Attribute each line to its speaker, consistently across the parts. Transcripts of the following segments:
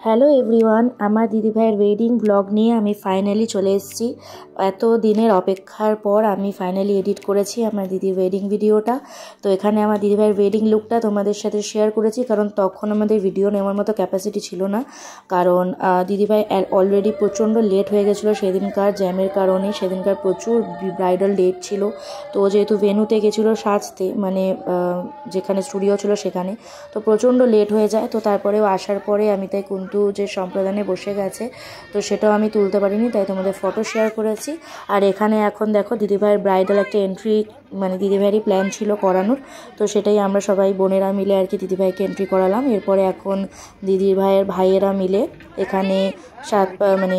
Speaker 1: Hello everyone, আমার দিদিভাইয়ের wedding blog নিয়ে আমি ফাইনালি চলে এসেছি। এত দিনের অপেক্ষার পর আমি ফাইনালি এডিট করেছি আমার দিদির ওয়েডিং ভিডিওটা। তো এখানে আমার দিদিভাইয়ের ওয়েডিং লুকটা তোমাদের সাথে শেয়ার করেছি, কারণ তখন আমাদের ভিডিও নেওয়ার মতো ক্যাপাসিটি ছিল না। কারণ দিদিভাই অলরেডি প্রচণ্ড লেট হয়ে গেছিলো সেদিনকার জ্যামের কারণে। সেদিনকার প্রচুর ব্রাইডাল ডেট ছিল। তো যেহেতু ভেন্যুতে গেছিলো সাজতে, মানে যেখানে স্টুডিও ছিল সেখানে, তো প্রচণ্ড লেট হয়ে যায়। তো তারপরেও আসার পরে আমি তাই কুন্তু যে সম্প্রদানে বসে গেছে, তো সেটাও আমি তুলতে পারিনি, তাই তোমাদের ফটো শেয়ার করেছি। আর এখানে এখন দেখো দিদিভাইয়ের ব্রাইডাল একটা এন্ট্রি, মানে দিদিভাইয়েরই প্ল্যান ছিল করানোর, তো সেটাই আমরা সবাই বোনেরা মিলে আর কি দিদিভাইকে এন্ট্রি করালাম। এরপরে এখন দিদিভাইয়ের ভাইয়েরা মিলে এখানে মানে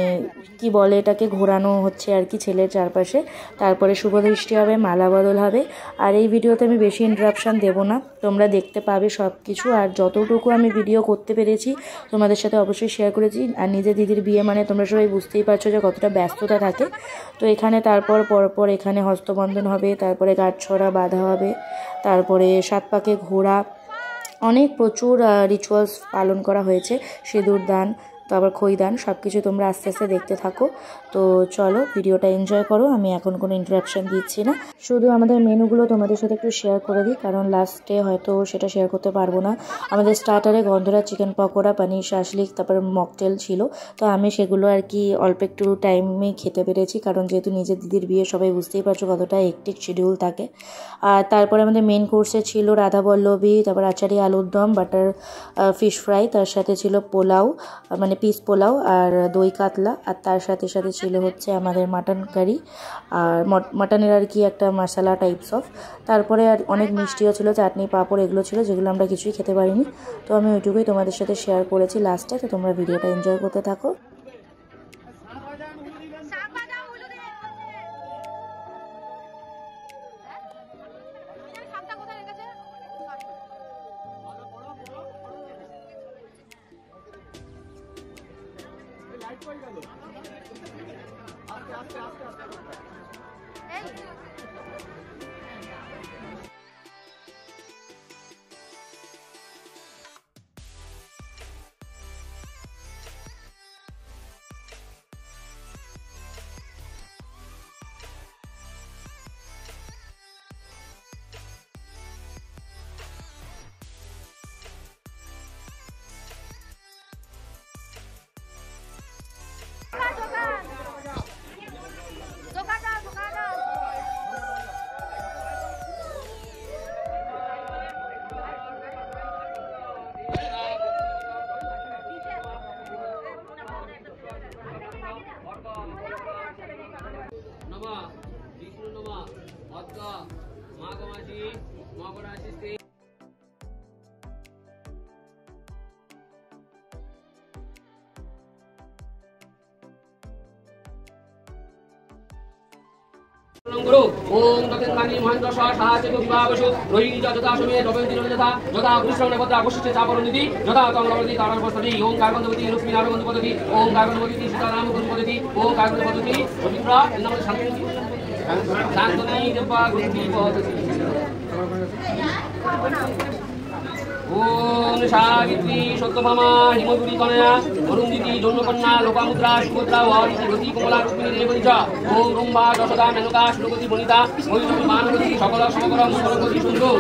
Speaker 1: কি বলে এটাকে, ঘোরানো হচ্ছে আর কি ছেলের চারপাশে। তারপরে শুভদৃষ্টি হবে, মালা বদল হবে। আর এই ভিডিওতে আমি বেশি ইন্টারাপশান দেবো না, তোমরা দেখতে পাবে সব কিছু। আর যতটুকু আমি ভিডিও করতে পেরেছি তোমাদের সাথে অবশ্যই শেয়ার করেছি। আর নিজের দিদির বিয়ে মানে তোমরা সবাই বুঝতেই পারছো যে কতটা ব্যস্ততা থাকে। তো এখানে তারপর পরপর এখানে হস্তবন্ধন হবে, তারপরে গাঁটছড়া বাঁধা হবে, তারপরে 7 পাকে ঘোরা, অনেক প্রচুর রিচুয়ালস পালন করা হয়েছে। সিঁদুর দান, তারপর খইদান, সব কিছু তোমরা আস্তে আস্তে দেখতে থাকো। তো চলো ভিডিওটা এনজয় করো। আমি এখন কোনো ইন্টারাপশান দিচ্ছি না, শুধু আমাদের মেনুগুলো তোমাদের সাথে একটু শেয়ার করে দিই, কারণ লাস্টে হয়তো সেটা শেয়ার করতে পারবো না। আমাদের স্টার্টারে গন্ধরা চিকেন পকোড়া, পানির শাসলিক, তারপর মকটেল ছিল। তো আমি সেগুলো আর কি অল্প একটু টাইমে খেতে পেরেছি, কারণ যেহেতু নিজের দিদির বিয়ে সবাই বুঝতেই পারছো কতটা হেক্টিক শিডিউল থাকে। আর তারপরে আমাদের মেন কোর্সে ছিল রাধা বল্লভী, তারপর আচারি আলুর দম, বাটার ফিশ ফ্রাই, তার সাথে ছিল পোলাও, মানে পিস পোলাও আর দই কাতলা, আর তার সাথে সাথে ছিল হচ্ছে আমাদের মাটন কারি আর মাটনের আর কি একটা মশলা টাইপস অফ। তারপরে আর অনেক মিষ্টিও ছিল, চাটনি পাঁপড় এগুলো ছিল, যেগুলো আমরা কিছুই খেতে পারিনি। তো আমি ওইটুকুই তোমাদের সাথে শেয়ার করেছি লাস্টে। তো তোমরা ভিডিওটা এনজয় করতে থাকো।
Speaker 2: ओम दक्षिणानि महेन्द्र साहाचे विवाहसु रोहिणी जतासमे द्रव्यवती यथा यथा कृष्ण पत्र अवशिष्ट चापरनिधि यथा तंगवती तारपस्तति ओम कार्बन्दवती लक्ष्मी नारायण पद्धति ओम कार्बन्दवती सीताराम गुरु पद्धति ओम कार्बन्दवती पवित्र नमः शांति शांतनी देवा गुरुति पद्धति ओम सावित्री सत्यभामा हिमपुरी कन्या अरुंधति जन्मकन्या लोकामुद्रा सुभद्रा वारिणी गति कमला रुक्मिणी देवनी ओम रंभा दशदा मेनका श्लोकति वनिता वैष्णवी मानवती सकल समग्र मंगलवती सुंदर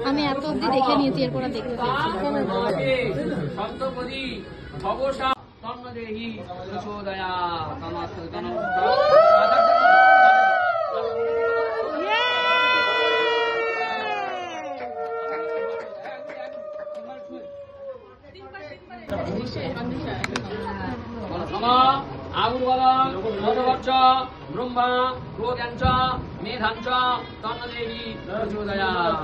Speaker 3: আমি এত অবধি দেখে নিয়েছি, এরপর দেখতে
Speaker 2: আগুরওয়ালা ব্রহ্ম वा रोग्यञ्च मेधाञ्च तन्नदेवी प्रचोदयात्।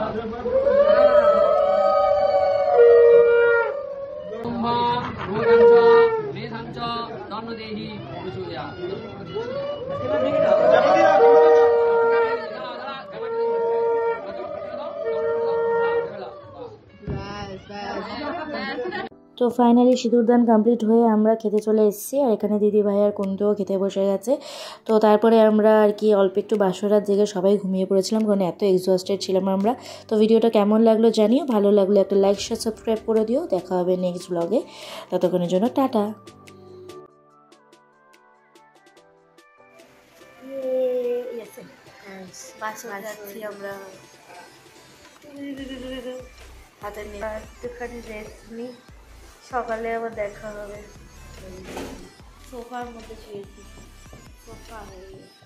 Speaker 2: ॐ वा रोग्यञ्च मेधाञ्च तन्नदेवी प्रचोदयात्।
Speaker 1: তো ফাইনালি সিঁদুরদান কমপ্লিট হয়ে আমরা খেতে চলে এসেছি, আর এখানে দিদি ভাই আর কুন্তও খেতে বসে গেছে। তো তারপরে আমরা আর কি অল্প একটু বাসরাত জেগে সবাই ঘুমিয়ে পড়েছিলাম, কারণ এত এক্সস্টেড ছিলাম আমরা। তো ভিডিওটা কেমন লাগলো জানিও, ভালো লাগলে একটা লাইক শেয়ার সাবস্ক্রাইব করে দিও। দেখা হবে নেক্সট ব্লগে, ততক্ষণের জন্য টাটা। আমরা হাতের একটুখানি রেস্ট নিই, সকালে আবার দেখা হবে। সোফার মধ্যে শুয়েছি, সোফা হয়ে গেছে।